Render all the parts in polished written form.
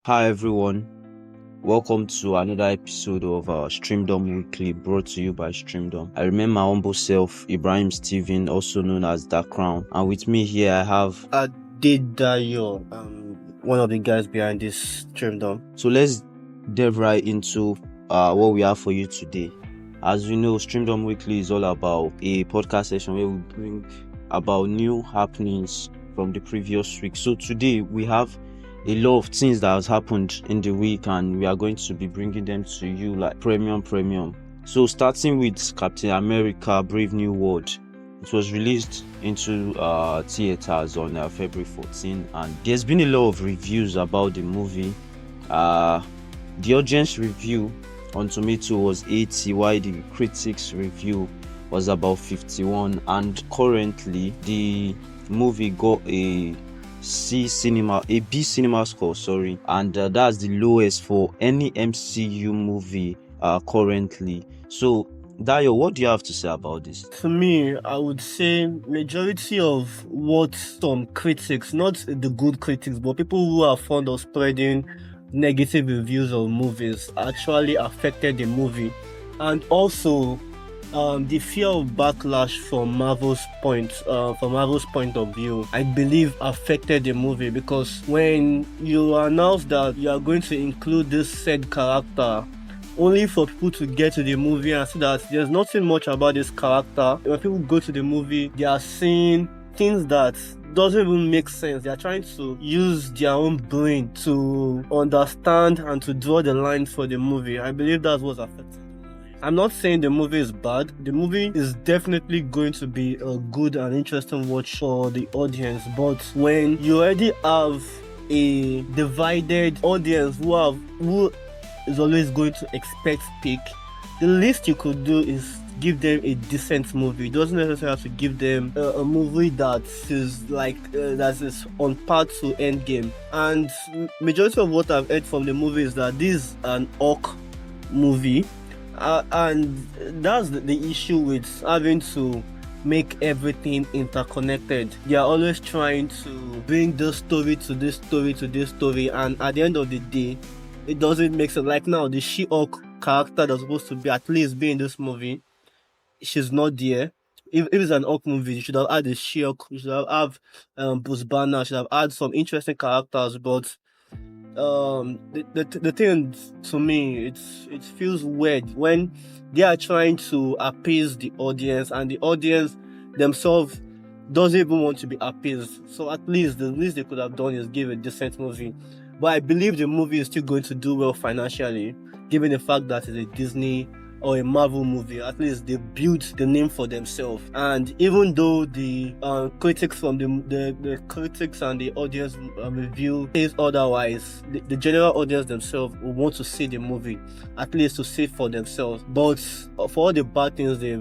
Hi everyone, welcome to another episode of our Streamdom Weekly brought to you by Streamdom. I remain my humble self, Ibrahim Steven, also known as Dark Crown, and with me here I have Adedayo, one of the guys behind this Streamdom. So let's delve right into what we have for you today. As you know, Streamdom Weekly is all about a podcast session where we bring about new happenings from the previous week. So today we have a lot of things that has happened in the week, and we are going to be bringing them to you like premium. So starting with Captain America Brave New World, it was released into theaters on February 14, and there's been a lot of reviews about the movie. The audience review on Tomato was 80, while the critics review was about 51, and currently the movie got a B cinema score, and that's the lowest for any MCU movie currently. So Dayo, what do you have to say about this? To me, I would say majority of what some critics, not the good critics, but people who are fond of spreading negative reviews of movies, actually affected the movie. And also the fear of backlash from Marvel's point of view, I believe affected the movie, because when you announce that you are going to include this said character, only for people to get to the movie and see that there's nothing much about this character, when people go to the movie, they are seeing things that doesn't even make sense. They are trying to use their own brain to understand and to draw the lines for the movie. I believe that's what's affected. I'm not saying the movie is bad. The movie is definitely going to be a good and interesting watch for the audience. But when you already have a divided audience who is always going to expect peak, the least you could do is give them a decent movie. It doesn't necessarily have to give them a movie that is on par to Endgame. And majority of what I've heard from the movie is that this is an Orc movie. And that's the issue with having to make everything interconnected. They are always trying to bring this story to this story to this story, and at the end of the day, it doesn't make sense. Like now, the She-Hulk character that's supposed to be at least be in this movie, she's not there. If it's an Hulk movie, you should have had the She-Hulk, you should have Bruce Banner, should have had some interesting characters, but the thing to me, it feels weird when they are trying to appease the audience, and the audience themselves doesn't even want to be appeased. So at least the least they could have done is give a decent movie. But I believe the movie is still going to do well financially, given the fact that it's a Disney or a Marvel movie. At least they built the name for themselves. And even though the critics from the critics and the audience review says otherwise, the general audience themselves will want to see the movie, at least to see for themselves. But for all the bad things they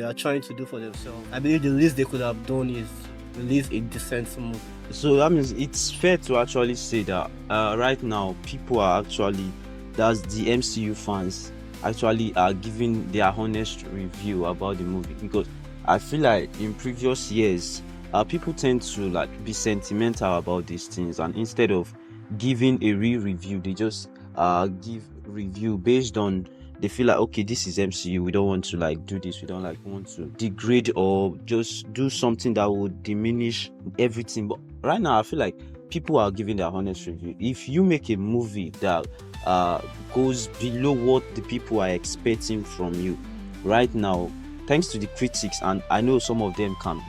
are trying to do for themselves, I believe the least they could have done is release a decent movie. So that means it's fair to actually say that right now people are actually, that's the MCU fans, actually are giving their honest review about the movie. Because I feel like in previous years people tend to be sentimental about these things, and instead of giving a real review, they just give review based on, they feel like, okay, this is MCU, we don't want to do this, we don't want to degrade or just do something that would diminish everything. But right now I feel like people are giving their honest review. If you make a movie that goes below what the people are expecting from you right now, thanks to the critics, and I know some of them can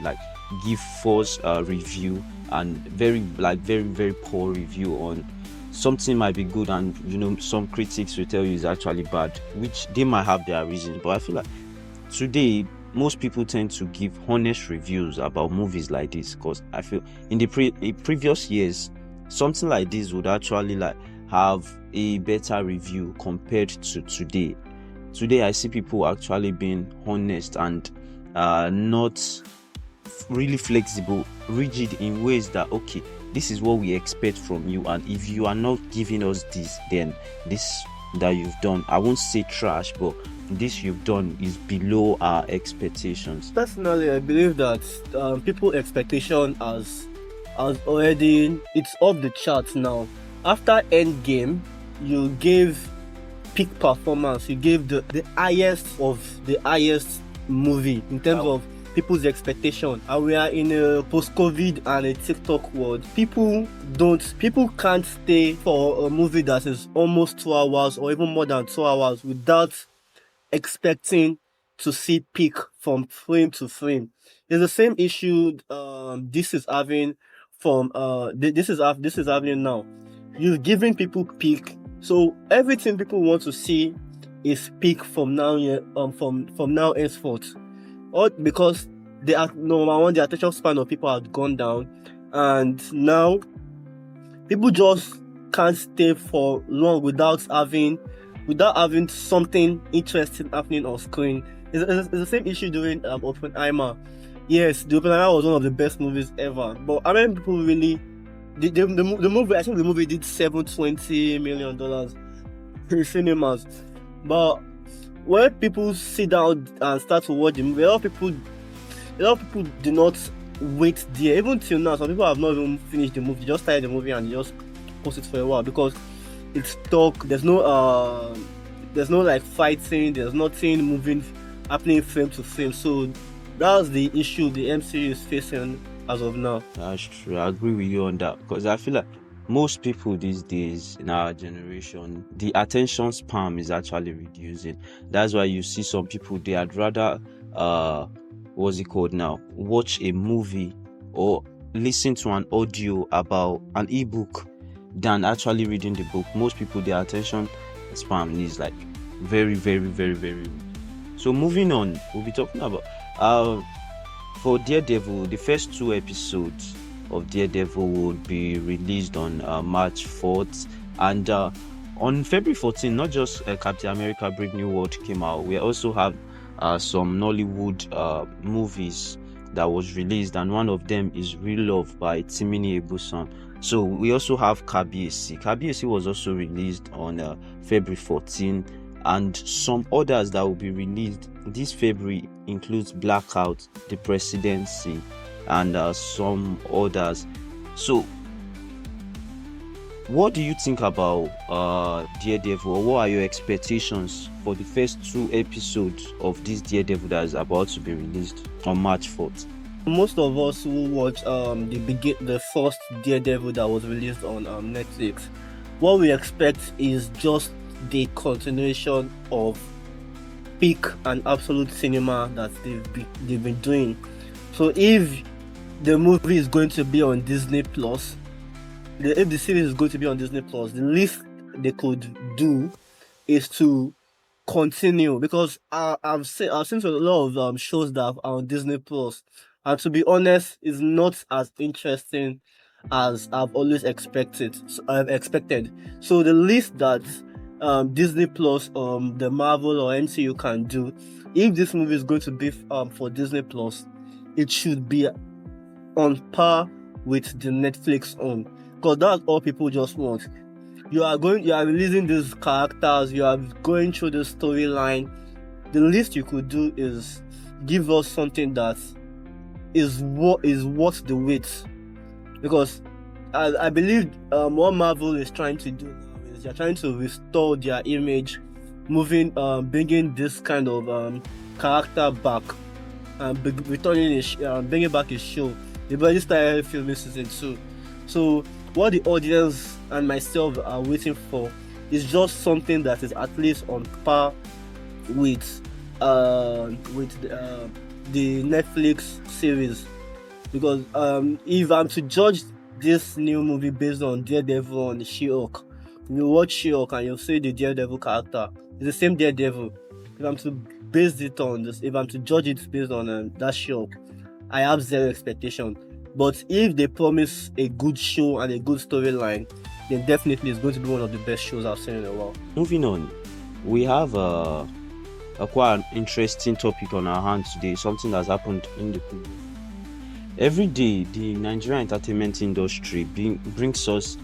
give false review and very poor review on something might be good, and some critics will tell you it's actually bad, which they might have their reasons. But I feel like today most people tend to give honest reviews about movies like this, because I feel in the previous years something like this would actually have a better review compared to today. I see people actually being honest and not really flexible, rigid in ways that, okay, this is what we expect from you, and if you are not giving us this, then this that you've done, I won't say trash, but this you've done is below our expectations. Personally, I believe that people's expectation has already, it's off the charts now. After Endgame, you gave peak performance. You gave the highest of the highest movie in terms of people's expectation. And we are in a post-COVID and a TikTok world. People can't stay for a movie that is almost 2 hours or even more than 2 hours without expecting to see peak from frame to frame. It's the same issue this is having from this is happening now. You're giving people peak, so everything people want to see is peak from now from now henceforth. Or because they are number one, the attention span of people has gone down, and now people just can't stay for long without having something interesting happening on screen. It's the same issue during Oppenheimer. Yes, the Oppenheimer was one of the best movies ever, but how many people really the movie? I think the movie did $720 million in cinemas, but when people sit down and start to watch the movie, a lot of people do not wait there. Even till now, some people have not even finished the movie. They just started the movie and just post it for a while because it's stuck. There's no like fighting. There's nothing moving, happening frame to frame. So that's the issue the MCU is facing as of now. That's true. I agree with you on that, because I feel like most people these days in our generation, the attention span is actually reducing. That's why you see some people, they had rather what's it called now, watch a movie or listen to an audio about an ebook than actually reading the book. Most people, their attention span is like very, very, very, very. So moving on, we'll be talking about for Daredevil, the first 2 episodes of Daredevil will be released on March 4th, and on February 14th, not just Captain America Brave New World came out, we also have some Nollywood movies that was released, and one of them is Real Love by Timini Ebuson. So we also have Kabiesi. Kabiesi was also released on February 14th, and some others that will be released this February includes Blackout, The Presidency, and some others. So what do you think about Daredevil, or what are your expectations for the first 2 episodes of this Daredevil that is about to be released on March 4th? Most of us who watch the first Daredevil that was released on Netflix, what we expect is just the continuation of peak and absolute cinema that they've been doing. So if the movie is going to be on Disney Plus, if the series is going to be on Disney Plus, the least they could do is to continue, because I've seen a lot of shows that are on Disney Plus, and to be honest, it's not as interesting as I've always expected. So the least that Disney Plus, the Marvel or MCU can do, if this movie is going to be for Disney Plus, it should be on par with the Netflix own, because that's all people just want. You are releasing these characters, you are going through the storyline. The least you could do is give us something that is worth the wait, because I believe what Marvel is trying to do now is they're trying to restore their image, bringing this kind of character back, and bringing back his show. They've already started filming season 2. So what the audience and myself are waiting for is just something that is at least on par with the Netflix series. Because if I'm to judge this new movie based on Daredevil and She-Hulk, you watch She-Hulk and you'll see the Daredevil character, it's the same Daredevil. If I'm to base it on this, if I'm to judge it based on that She-Hulk, I have zero expectation. But if they promise a good show and a good storyline, then definitely it's going to be one of the best shows I've seen in a while. Moving on, we have a quite an interesting topic on our hands today, something that's happened in the previous. Every day, the Nigerian entertainment industry brings us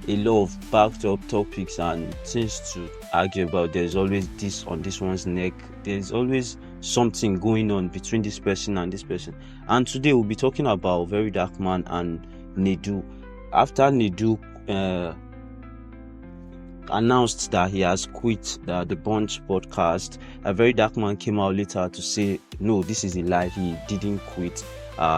a lot of backed up topics and things to argue about. There's always this on this one's neck. There's always something going on between this person and this person. And today we'll be talking about Very Dark Man and Nedu. After Nedu announced that he has quit the Bunch podcast. A Very Dark Man came out later to say, no, this is a lie. He didn't quit.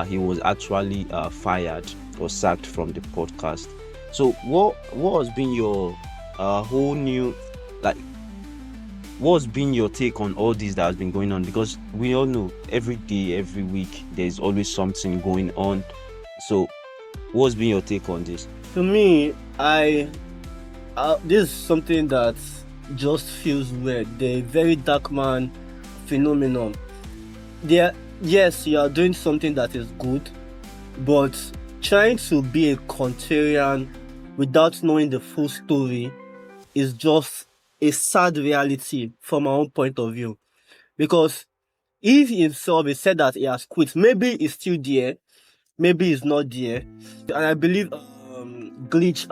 He was actually fired or sacked from the podcast. So what has been your whole new, like, what's been your take on all this that has been going on? Because we all know every day, every week, there's always something going on. So what's been your take on this? To me, this is something that just feels weird. The Very Dark Man phenomenon. Yes, you are doing something that is good, but trying to be a contrarian without knowing the full story is just a sad reality from my own point of view. Because if he himself has said that he has quit, maybe he's still there, maybe he's not there. And I believe Glitch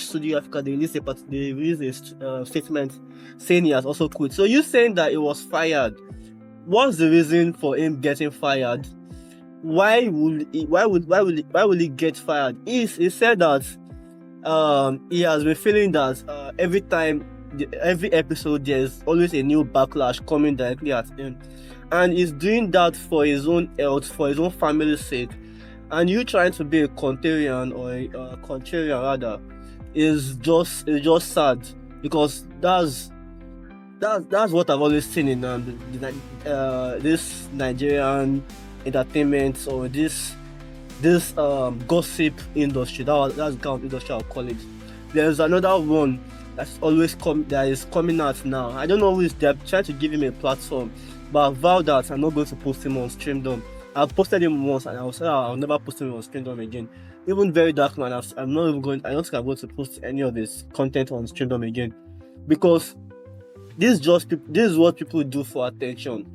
Studio Africa, they released a statement saying he has also quit. So you saying that he was fired? What's the reason for him getting fired? Why will he get fired? He said that he has been feeling that every episode there's always a new backlash coming directly at him, and he's doing that for his own health, for his own family's sake. And you trying to be a contrarian or a contrarian rather is just sad, because that's what I've always seen in this Nigerian entertainment or this gossip industry. That's the kind of industry I'll call it. There's another one that is coming out now. I don't know who is there. I'm trying to give him a platform, but I vow that I'm not going to post him on Streamdom. I've posted him once and I'll never post him on Streamdom again. Even Very Dark Man, I don't think I'm going to post any of his content on Streamdom again, because this is what people do for attention.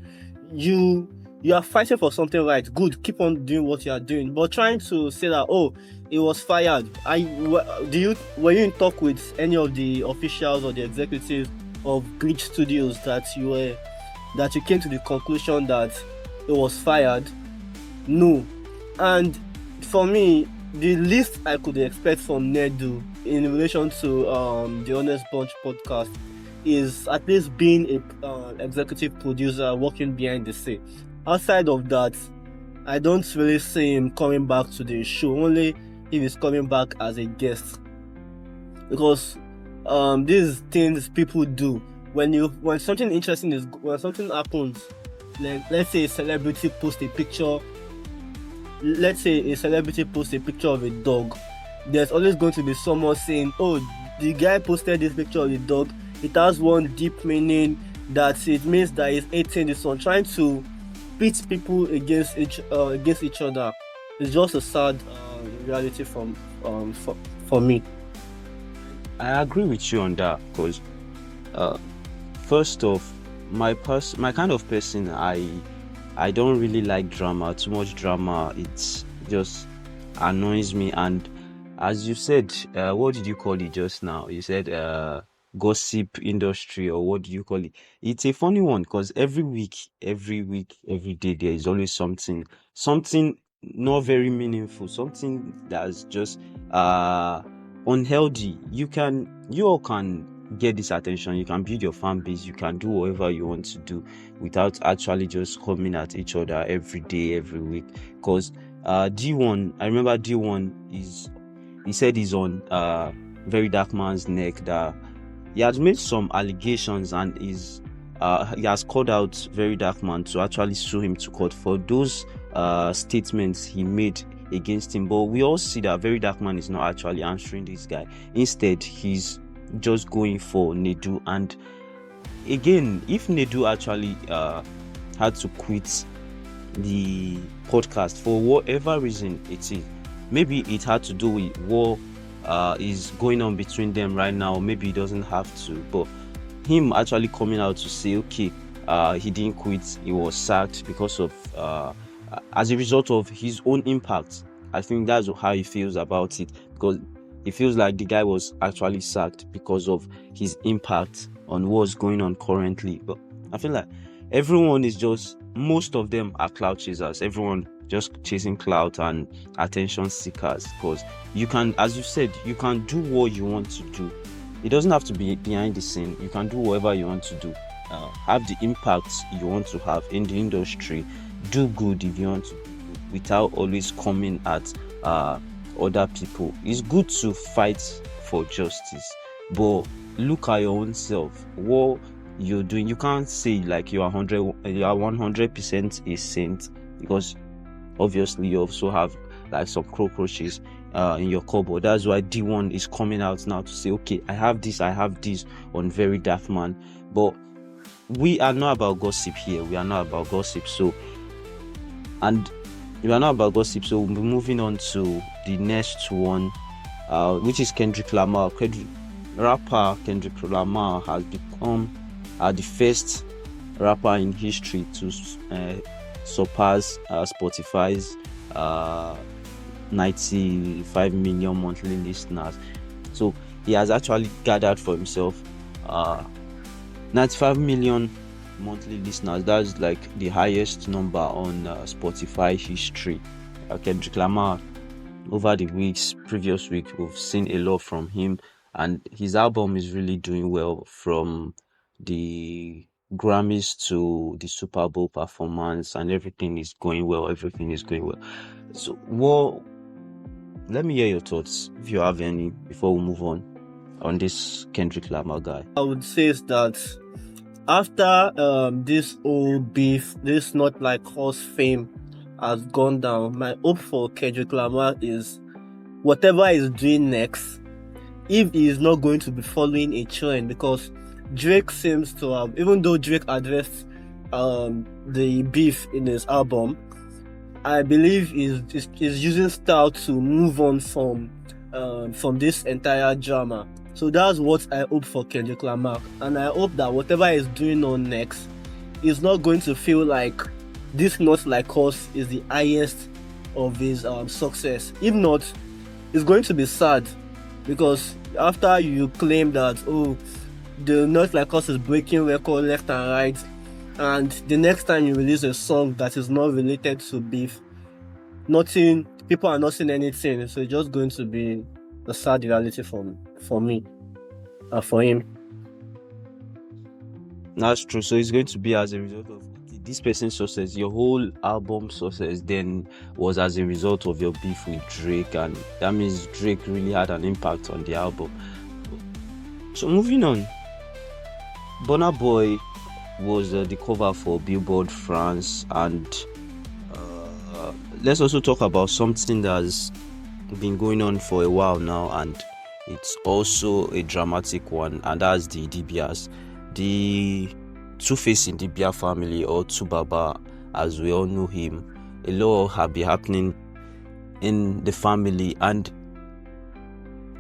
You are fighting for something right, good, keep on doing what you are doing, but trying to say that he was fired. Were you in talk with any of the officials or the executives of Glitch Studios that you came to the conclusion that he was fired? No. And for me, the least I could expect from Nedu in relation to the Honest Bunch podcast is at least being a executive producer working behind the scene. Outside of that, I don't really see him coming back to the show, only if he's coming back as a guest. Because these things people do when something interesting when something happens, like let's say a celebrity posts a picture of a dog, there's always going to be someone saying, the guy posted this picture of the dog, it has one deep meaning, that it means that he's hating this one, trying to pit people against each other. It's just a sad reality for me. I agree with you on that, because first off, my kind of person, I don't really like drama. Too much drama, it just annoys me. And as you said, what did you call it just now? You said gossip industry, or what do you call it? It's a funny one, because every week, every day, there is always something not very meaningful, something that's just unhealthy. You all can get this attention, you can build your fan base, you can do whatever you want to do without actually just coming at each other every day, every week. Because D1, I remember D1 he said he's on Very Dark Man's neck, that he has made some allegations, and he has called out Very Dark Man to actually sue him to court for those statements he made against him. But we all see that Very Dark Man is not actually answering this guy. Instead, he's just going for Nedu. And again, if Nedu actually had to quit the podcast for whatever reason it is, maybe it had to do with what is going on between them right now, maybe he doesn't have to, but him actually coming out to say, okay, he didn't quit, he was sacked because of as a result of his own impact. I think that's how he feels about it, because he feels like the guy was actually sacked because of his impact on what's going on currently. But I feel like most of them are clout chasers. Everyone just chasing clout and attention seekers, because you can, as you said, you can do what you want to do it doesn't have to be behind the scene. You can do whatever you want to do. Have the impact you want to have in the industry. Do good if you want to, without always coming at other people. It's good to fight for justice, but look at your own self. What you're doing, you can't say like you are 100% a saint, because obviously you also have like some cockroaches in your cupboard. That's why D1 is coming out now to say, okay, I have this on Very Darkman. But we are not about gossip here. We are not about gossip. So we'll be moving on to the next one, which is Kendrick Lamar. Rapper Kendrick Lamar has become the first rapper in history to surpass Spotify's 95 million monthly listeners. So he has actually gathered for himself 95 million monthly listeners. That's like the highest number on Spotify history. Kendrick Lamar, over the previous week, we've seen a lot from him, and his album is really doing well, from the Grammys to the Super Bowl performance, and everything is going well. So let me hear your thoughts, if you have any, before we move on this Kendrick Lamar guy. I would say is that after this old beef, this not like horse fame has gone down, my hope for Kendrick Lamar is whatever he's doing next, if he is not going to be following a trend, because Drake seems to have, even though Drake addressed the beef in his album, I believe he's using style to move on from this entire drama. So that's what I hope for Kendrick Lamar, and I hope that whatever he's doing on next is not going to feel like this Not Like Us is the highest of his success. If not, it's going to be sad, because after you claim that, oh, the Not Like Us is breaking record left and right, and the next time you release a song that is not related to beef, people are not saying anything. So it's just going to be a sad reality for me, for him. That's true. So it's going to be as a result of this person's success. Your whole album success then was as a result of your beef with Drake, and that means Drake really had an impact on the album. So moving on, Burna Boy was the cover for Billboard France, and let's also talk about something that's been going on for a while now, and it's also a dramatic one, and that's the Idibias, the Two-Face Idibia family, or Tubaba as we all know him. A lot have been happening in the family, and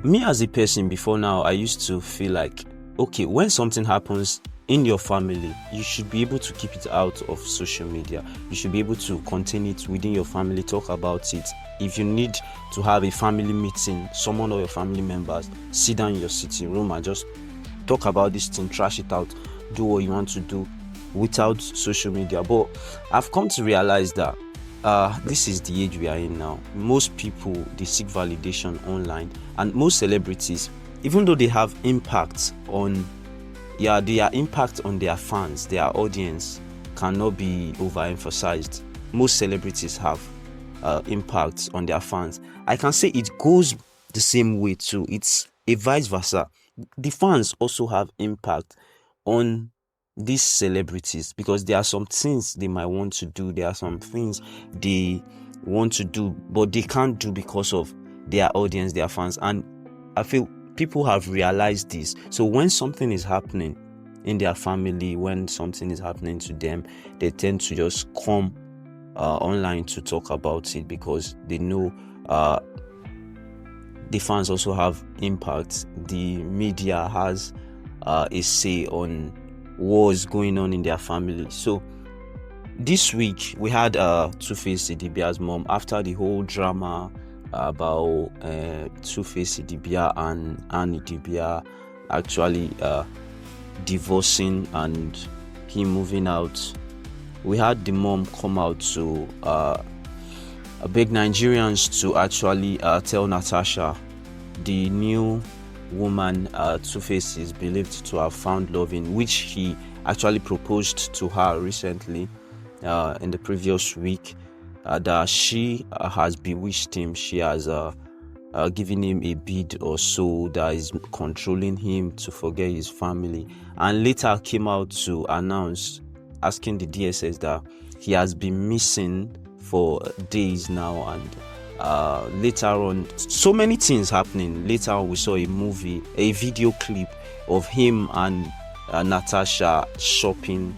me as a person before now, I used to feel like, okay, when something happens in your family, you should be able to keep it out of social media. You should be able to contain it within your family, talk about it. If you need to have a family meeting, someone or your family members, sit down in your sitting room and just talk about this thing, trash it out, do what you want to do without social media. But I've come to realize that this is the age we are in now. Most people, they seek validation online, and most celebrities, even though they have impact on their impact on their fans, their audience cannot be overemphasized. Most celebrities have impact on their fans. I can say it goes the same way too. It's a vice versa. The fans also have impact on these celebrities, because there are some things they might want to do, there are some things they want to do but they can't do because of their audience, their fans. And I feel people have realized this. So when something is happening in their family, when something is happening to them, they tend to just come online to talk about it, because they know the fans also have impact. The media has a say on what's going on in their family. So this week we had Two-Face Idibia's mom, after the whole drama about Two-Face Idibia and Idibia actually divorcing and him moving out. We had the mom come out to beg Nigerians to actually tell Natasha, the new woman Two-Face is believed to have found love in, which he actually proposed to her recently in the previous week, that she has bewitched him. She has given him a bead or so that is controlling him to forget his family, and later came out to announce, asking the DSS that he has been missing for days now. And later on, so many things happening. Later on, we saw a video clip of him and Natasha shopping,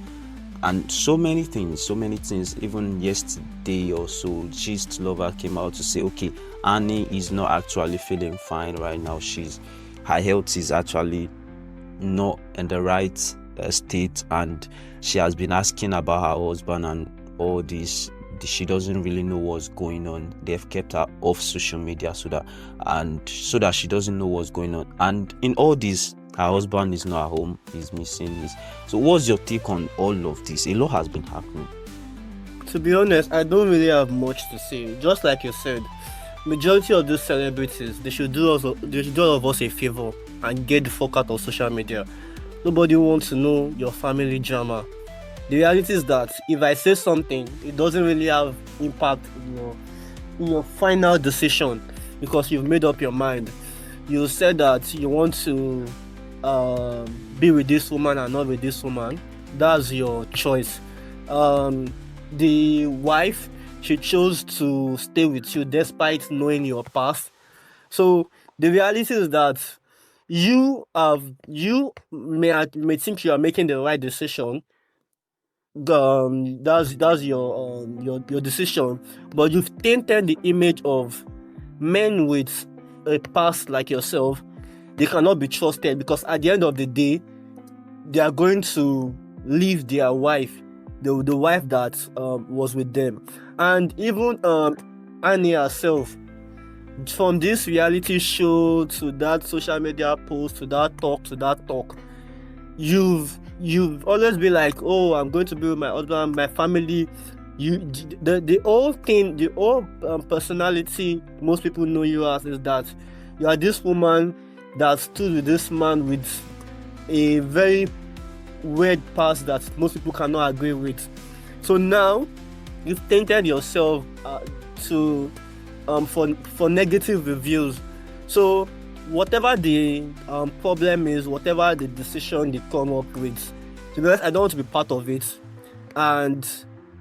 and so many things. Even yesterday or so, Gist Lover came out to say, okay, Annie is not actually feeling fine right now. Her health is actually not in the right state, and she has been asking about her husband and all this. She doesn't really know what's going on. They've kept her off social media so that she doesn't know what's going on. And in all this, her husband is not at home. He's missing. So what's your take on all of this? A lot has been happening. To be honest, I don't really have much to say. Just like you said, majority of these celebrities, they should do all of us a favor and get the fuck out of social media. Nobody wants to know your family drama. The reality is that if I say something, it doesn't really have impact in your final decision, because you've made up your mind. You said that you want to be with this woman and not with this woman. That's your choice. The wife, she chose to stay with you despite knowing your past. So the reality is that you may think you are making the right decision. That's your decision, but you've tainted the image of men with a past like yourself. They cannot be trusted, because at the end of the day, they are going to leave their wife, the wife that was with them. And even Annie herself, from this reality show to that social media post to that talk, you've always been like, oh, I'm going to be with my husband, my family. The whole personality most people know you as is that you are this woman that stood with this man with a very weird past that most people cannot agree with. So now you've tainted yourself for negative reviews. So whatever the problem is, whatever the decision they come up with, to be honest, I don't want to be part of it. And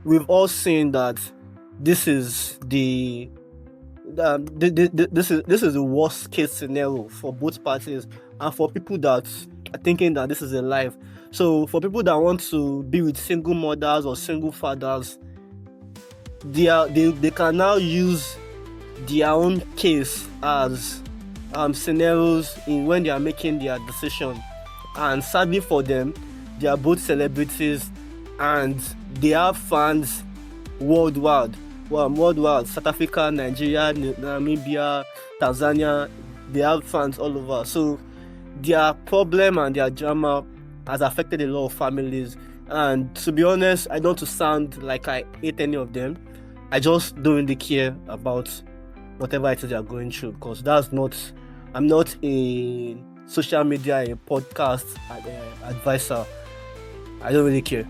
we've all seen that this is the worst case scenario for both parties, and for people that are thinking that this is a life. So for people that want to be with single mothers or single fathers, they can now use their own case as scenarios in when they are making their decision. And sadly for them, they are both celebrities and they have fans worldwide. South Africa, Nigeria, Namibia, Tanzania, they have fans all over. So their problem and their drama has affected a lot of families. And to be honest, I don't want to sound like I hate any of them. I just don't really care about whatever it is they are going through, because I'm not a social media, a podcast advisor. I don't really care.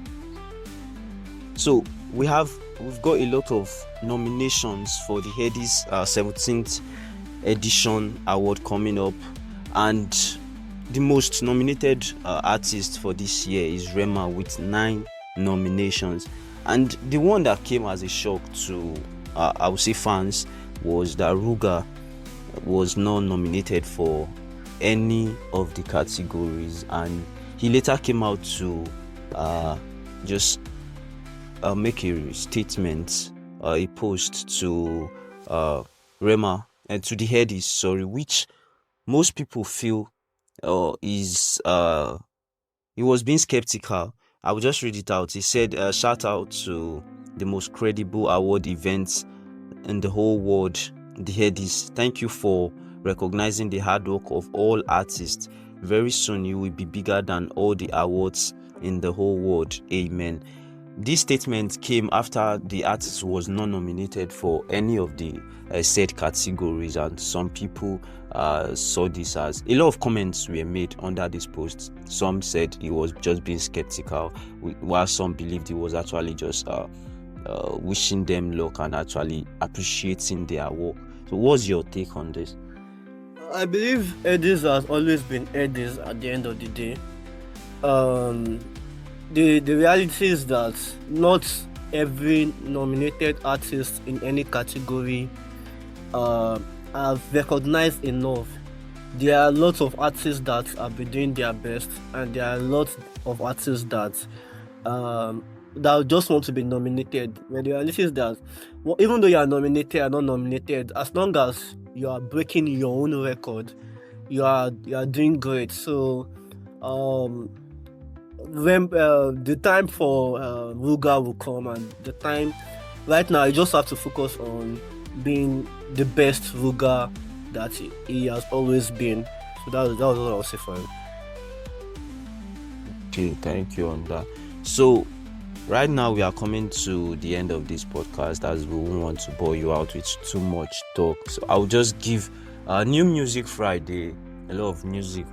So we've got a lot of nominations for the Headies 17th edition award coming up, and the most nominated artist for this year is Rema with 9 nominations. And the one that came as a shock to I would say fans was that Ruga was not nominated for any of the categories, and he later came out to just make a statement, a post to Rema and to the Headies, which most people feel is he was being skeptical. I will just read it out. He said, shout out to the most credible award events in the whole world, the Headies. Thank you for recognizing the hard work of all artists. Very soon you will be bigger than all the awards in the whole world. Amen. This statement came after the artist was not nominated for any of the said categories, and some people saw this as a lot of comments were made under this post. Some said he was just being skeptical, while some believed he was actually just wishing them luck and actually appreciating their work. So what's your take on this? I believe Headies has always been Headies at the end of the day. The reality is that not every nominated artist in any category have recognized enough. There are lots of artists that have been doing their best, and there are lots of artists that just want to be nominated. But the reality is that even though you are nominated or not nominated, as long as you are breaking your own record, you are doing great. So when the time for Ruga will come, and the time right now you just have to focus on being the best Ruga that he has always been. So that was what I'll say for him. Okay, thank you on that. So right now we are coming to the end of this podcast, as we won't want to bore you out with too much talk. So I'll just give New Music Friday. A lot of music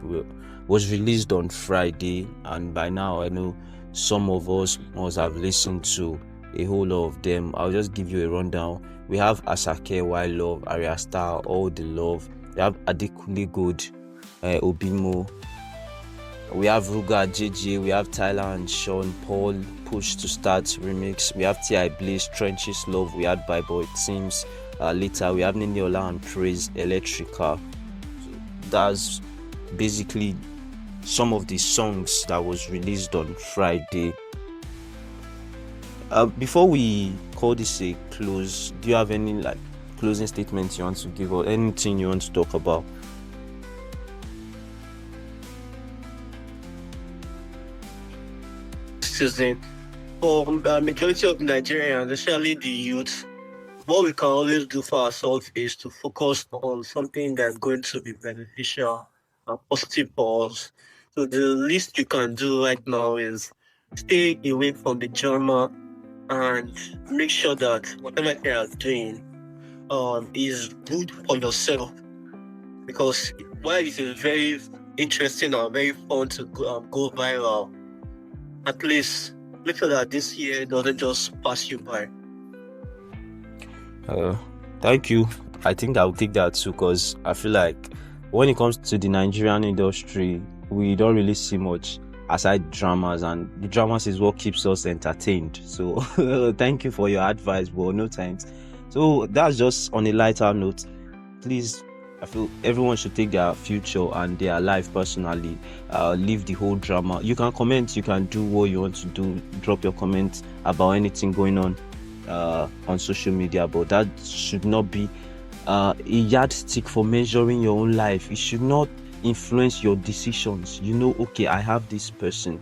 was released on Friday, and by now I know some of us must have listened to a whole lot of them. I'll just give you a rundown. We have Asake, Why Love, Aria Star, All the Love. We have Adekunle Gold, Obimo. We have Ruga, JJ. We have Tyler and Sean Paul, Push to Start remix. We have T.I. Blaze, Trenches Love. We had Bible Teams. Later we have Niniola and Praise, Electrica. So that's basically some of the songs that was released on Friday. Before we call this a close, do you have any closing statements you want to give, or anything you want to talk about? Season for majority of Nigerians, especially the youth, what we can always do for ourselves is to focus on something that's going to be beneficial and positive for us. So the least you can do right now is stay away from the drama and make sure that whatever you are doing is good for yourself. Because while it is very interesting and very fun to go viral, at least make sure that this year doesn't just pass you by. Thank you. I think I'll take that too, because I feel like when it comes to the Nigerian industry, we don't really see much aside dramas, and the dramas is what keeps us entertained. So thank you for your advice, but no thanks. So that's just on a lighter note. Please, I feel everyone should take their future and their life personally. Leave the whole drama. You can comment, you can do what you want to do, drop your comments about anything going on social media, but that should not be a yardstick for measuring your own life. It should not influence your decisions. Okay, I have this person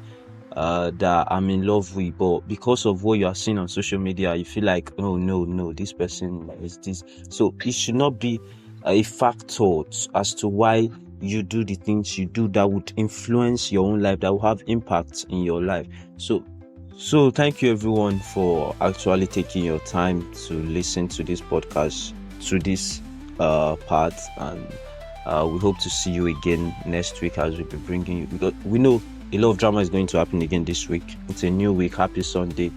that I'm in love with, but because of what you are seeing on social media, you feel like, oh no, this person is this. So it should not be a factor as to why you do the things you do that would influence your own life, that will have impact in your life. So thank you everyone for actually taking your time to listen to this podcast, to this part, and we hope to see you again next week as we'll be bringing you, because we know a lot of drama is going to happen again this week. It's a new week. Happy Sunday.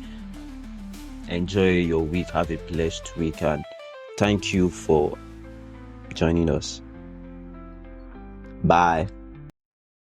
Enjoy your week. Have a blessed week, and thank you for joining us. Bye.